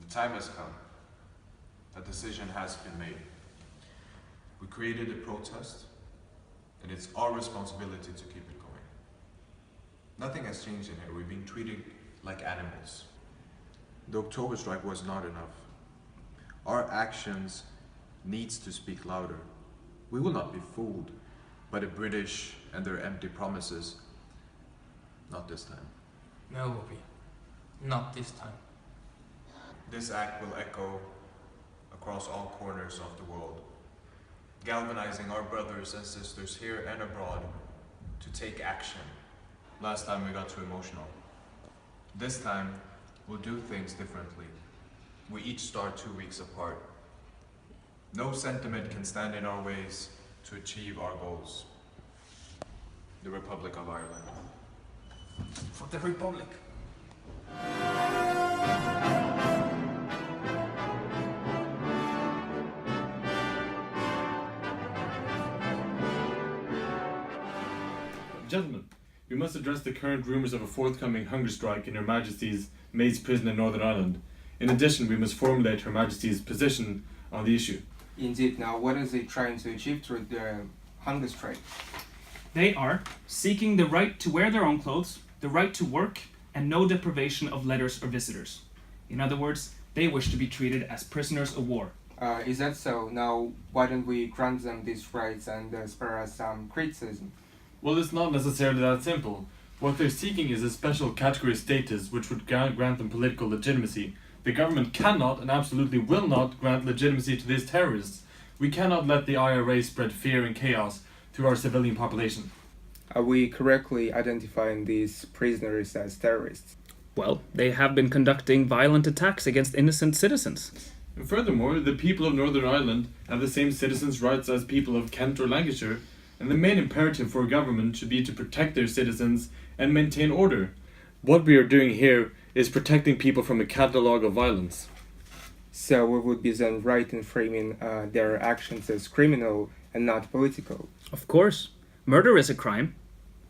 The time has come. A decision has been made. We created a protest, and it's our responsibility to keep it going. Nothing has changed in here. We've been treated like animals. The October strike was not enough. Our actions needs to speak louder. We will not be fooled by the British and their empty promises. Not this time. No, Bobby. Not this time. This act will echo across all corners of the world, galvanizing our brothers and sisters here and abroad to take action. Last time we got too emotional. This time, we'll do things differently. We each start 2 weeks apart. No sentiment can stand in our ways to achieve our goals. The Republic of Ireland. For the Republic. Gentlemen, we must address the current rumours of a forthcoming hunger strike in Her Majesty's Maid's Prison in Northern Ireland. In addition, we must formulate Her Majesty's position on the issue. Indeed. Now, what is it trying to achieve through the hunger strike? They are seeking the right to wear their own clothes, the right to work, and no deprivation of letters or visitors. In other words, they wish to be treated as prisoners of war. Is that so? Now, why don't we grant them these rights and spare us some criticism? Well, it's not necessarily that simple. What they're seeking is a special category status which would grant them political legitimacy. The government cannot and absolutely will not grant legitimacy to these terrorists. We cannot let the IRA spread fear and chaos through our civilian population. Are we correctly identifying these prisoners as terrorists? Well, they have been conducting violent attacks against innocent citizens. And furthermore, the people of Northern Ireland have the same citizens' rights as people of Kent or Lancashire, and the main imperative for a government should be to protect their citizens and maintain order. What we are doing here is protecting people from a catalogue of violence. So we would be then right in framing their actions as criminal and not political. Of course, murder is a crime.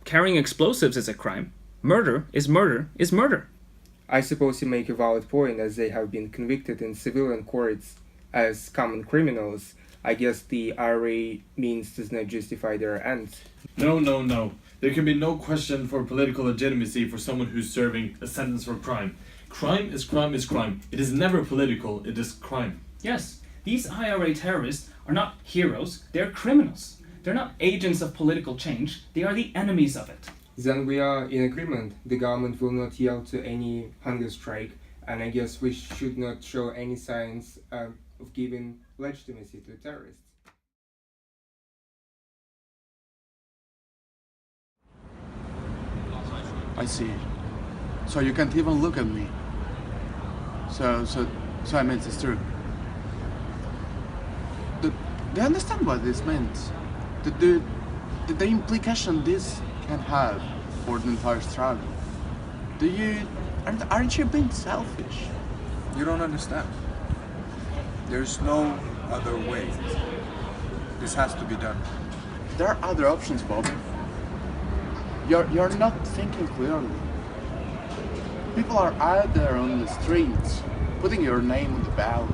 Carrying explosives is a crime. Murder is murder is murder. I suppose you make a valid point, as they have been convicted in civilian courts as common criminals. I guess the IRA means does not justify their ends. No. There can be no question for political legitimacy for someone who's serving a sentence for crime. Crime is crime is crime. It is never political, it is crime. Yes, these IRA terrorists are not heroes, they're criminals. They're not agents of political change, they are the enemies of it. Then we are in agreement. The government will not yield to any hunger strike, and I guess we should not show any signs of giving legitimacy to terrorists. I see. So you can't even look at me. So I meant it's true. Do you understand what this means? The implication this can have for the entire struggle. Aren't you being selfish? You don't understand. There's no other way. This has to be done. There are other options, Bob. You're not thinking clearly. People are out there on the streets, putting your name on the ballot.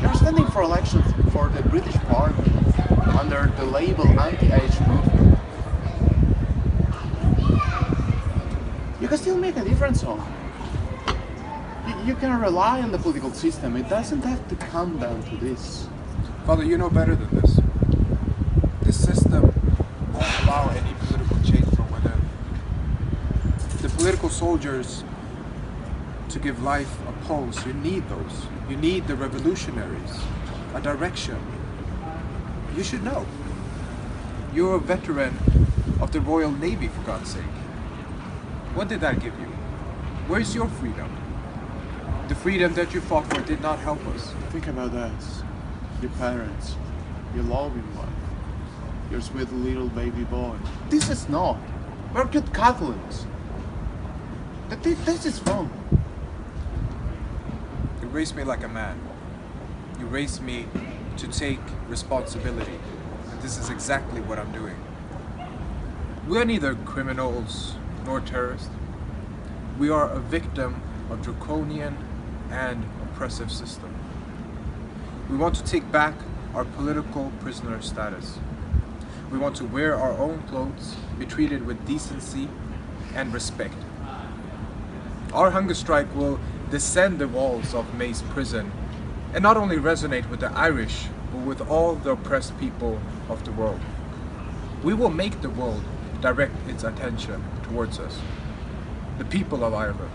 You're standing for elections for the British Parliament under the label anti-age movement. You can still make a difference on it. You can rely on the political system. It doesn't have to come down to this. Father, you know better than this. This system won't allow any political change from within. The political soldiers, to give life a pulse, you need those. You need the revolutionaries, a direction. You should know. You're a veteran of the Royal Navy, for God's sake. What did that give you? Where's your freedom? The freedom that you fought for did not help us. Think about us, your parents, your loving wife, your sweet little baby boy. This is not. We're good Catholics. This is wrong. You raised me like a man. You raised me to take responsibility. And this is exactly what I'm doing. We are neither criminals nor terrorists. we are a victim of draconian and oppressive system. We want to take back our political prisoner status. We want to wear our own clothes, be treated with decency and respect. Our hunger strike will descend the walls of May's prison and not only resonate with the Irish, but with all the oppressed people of the world. We will make the world direct its attention towards us, the people of Ireland.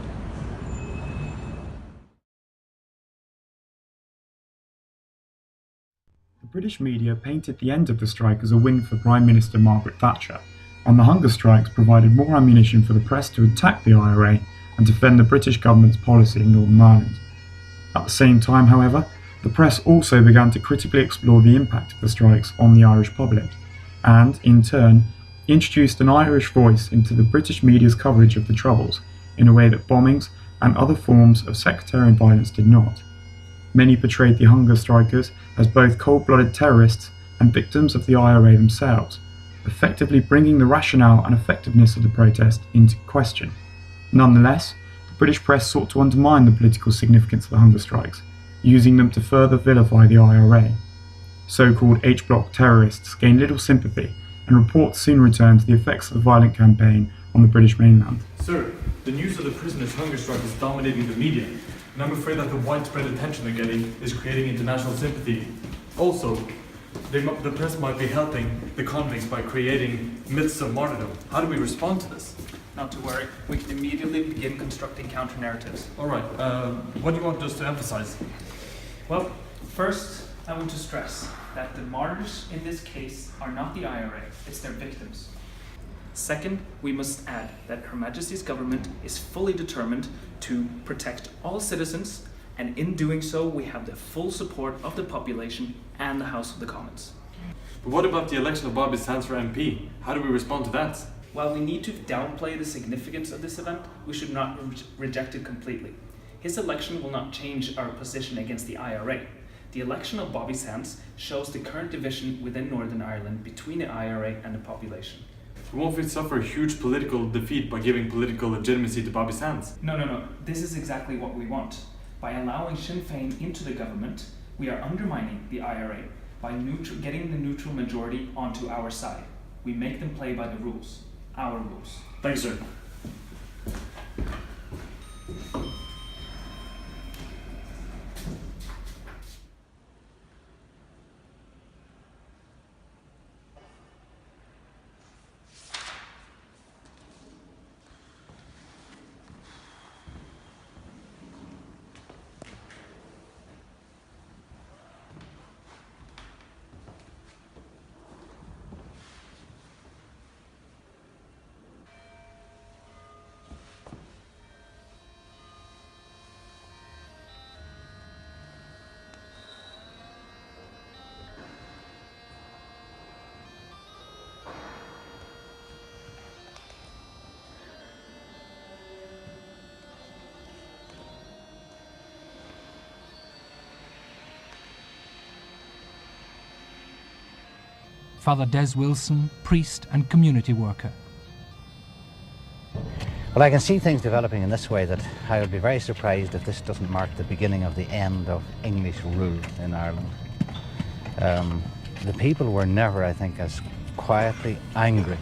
The British media painted the end of the strike as a win for Prime Minister Margaret Thatcher, and the hunger strikes provided more ammunition for the press to attack the IRA and defend the British government's policy in Northern Ireland. At the same time, however, the press also began to critically explore the impact of the strikes on the Irish public, and, in turn, introduced an Irish voice into the British media's coverage of the Troubles, in a way that bombings and other forms of sectarian violence did not. Many portrayed the hunger strikers as both cold-blooded terrorists and victims of the IRA themselves, effectively bringing the rationale and effectiveness of the protest into question. Nonetheless, the British press sought to undermine the political significance of the hunger strikes, using them to further vilify the IRA. So-called H-Block terrorists gained little sympathy, and reports soon returned to the effects of the violent campaign on the British mainland. Sir, the news of the prisoners' hunger strike is dominating the media, and I'm afraid that the widespread attention they're getting is creating international sympathy. Also, the press might be helping the convicts by creating myths of martyrdom. How do we respond to this? Not to worry, we can immediately begin constructing counter-narratives. Alright, what do you want us to emphasize? Well, first, I want to stress that the martyrs in this case are not the IRA, it's their victims. Second, we must add that Her Majesty's government is fully determined to protect all citizens, and in doing so, we have the full support of the population and the House of the Commons. But what about the election of Bobby Sands for MP? How do we respond to that? While we need to downplay the significance of this event, we should not reject it completely. His election will not change our position against the IRA. The election of Bobby Sands shows the current division within Northern Ireland between the IRA and the population. Won't we suffer a huge political defeat by giving political legitimacy to Bobby Sands? No. This is exactly what we want. By allowing Sinn Féin into the government, we are undermining the IRA by getting the neutral majority onto our side. We make them play by the rules. Our rules. Thanks, sir. Father Des Wilson, priest and community worker. Well, I can see things developing in this way that I would be very surprised if this doesn't mark the beginning of the end of English rule in Ireland. The people were never, I think, as quietly angry.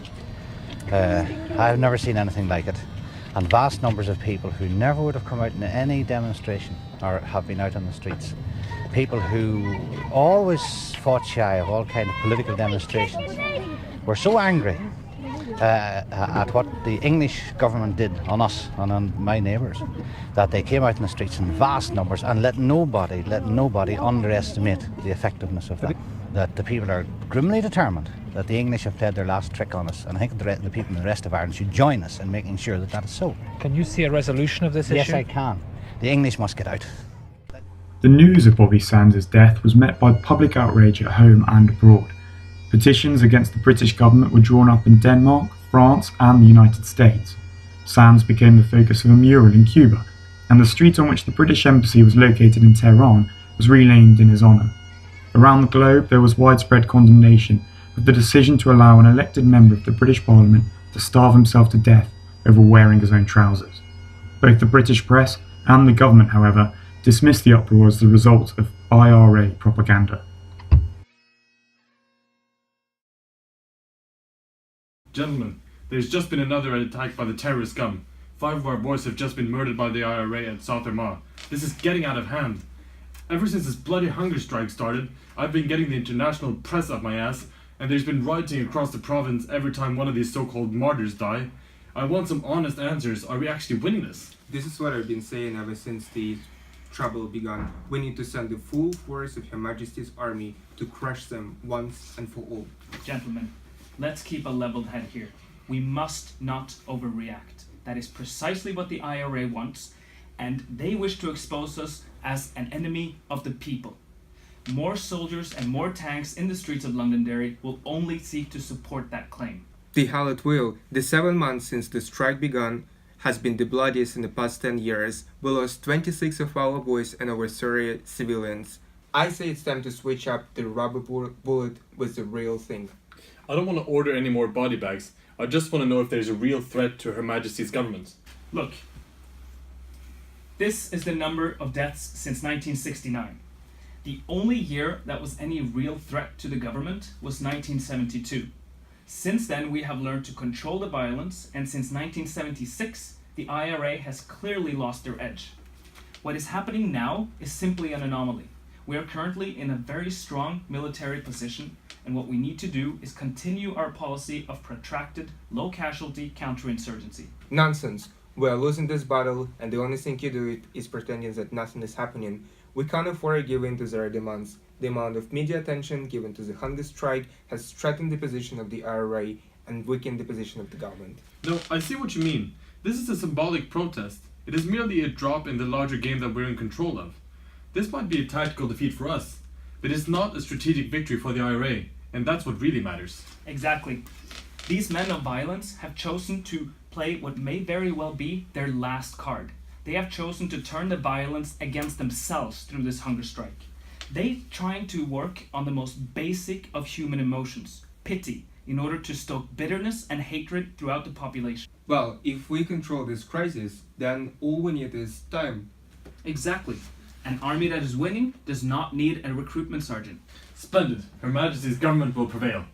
I've never seen anything like it. And vast numbers of people who never would have come out in any demonstration or have been out on the streets. People who always fought shy of all kind of political demonstrations were so angry at what the English government did on us and on my neighbours that they came out in the streets in vast numbers and let nobody underestimate the effectiveness of that. That the people are grimly determined that the English have played their last trick on us, and I think the people in the rest of Ireland should join us in making sure that that is so. Can you see a resolution of this issue? Yes, I can. The English must get out. The news of Bobby Sands' death was met by public outrage at home and abroad. Petitions against the British government were drawn up in Denmark, France and the United States. Sands became the focus of a mural in Cuba, and the street on which the British embassy was located in Tehran was renamed in his honour. Around the globe there was widespread condemnation of the decision to allow an elected member of the British Parliament to starve himself to death over wearing his own trousers. Both the British press and the government, however, dismissed the uproar as the result of IRA propaganda. Gentlemen, there's just been another attack by the terrorist scum. 5 of our boys have just been murdered by the IRA at South Armagh. This is getting out of hand. Ever since this bloody hunger strike started, I've been getting the international press up my ass, and there's been rioting across the province every time one of these so-called martyrs die. I want some honest answers. Are we actually winning this? This is what I've been saying ever since the trouble began. We need to send the full force of Her Majesty's army to crush them once and for all. Gentlemen, let's keep a level head here. We must not overreact. That is precisely what the IRA wants, and they wish to expose us as an enemy of the people. More soldiers and more tanks in the streets of Londonderry will only seek to support that claim. The hell it will. The 7 months since the strike began has been the bloodiest in the past 10 years. We lost 26 of our boys and over 30 civilians. I say it's time to switch up the rubber bullet with the real thing. I don't want to order any more body bags. I just want to know if there's a real threat to Her Majesty's government. Look, this is the number of deaths since 1969. The only year that was any real threat to the government was 1972. Since then, we have learned to control the violence, and since 1976, the IRA has clearly lost their edge. What is happening now is simply an anomaly. We are currently in a very strong military position, and what we need to do is continue our policy of protracted, low-casualty counterinsurgency. Nonsense. We are losing this battle, and the only thing you do is pretending that nothing is happening. We can't afford giving to their demands. The amount of media attention given to the hunger strike has strengthened the position of the IRA and weakened the position of the government. No, I see what you mean. This is a symbolic protest. It is merely a drop in the larger game that we're in control of. This might be a tactical defeat for us, but it's not a strategic victory for the IRA, and that's what really matters. Exactly. These men of violence have chosen to play what may very well be their last card. They have chosen to turn the violence against themselves through this hunger strike. They trying to work on the most basic of human emotions, pity, in order to stoke bitterness and hatred throughout the population. Well, if we control this crisis, then all we need is time. Exactly. An army that is winning does not need a recruitment sergeant. Splendid. Her Majesty's government will prevail.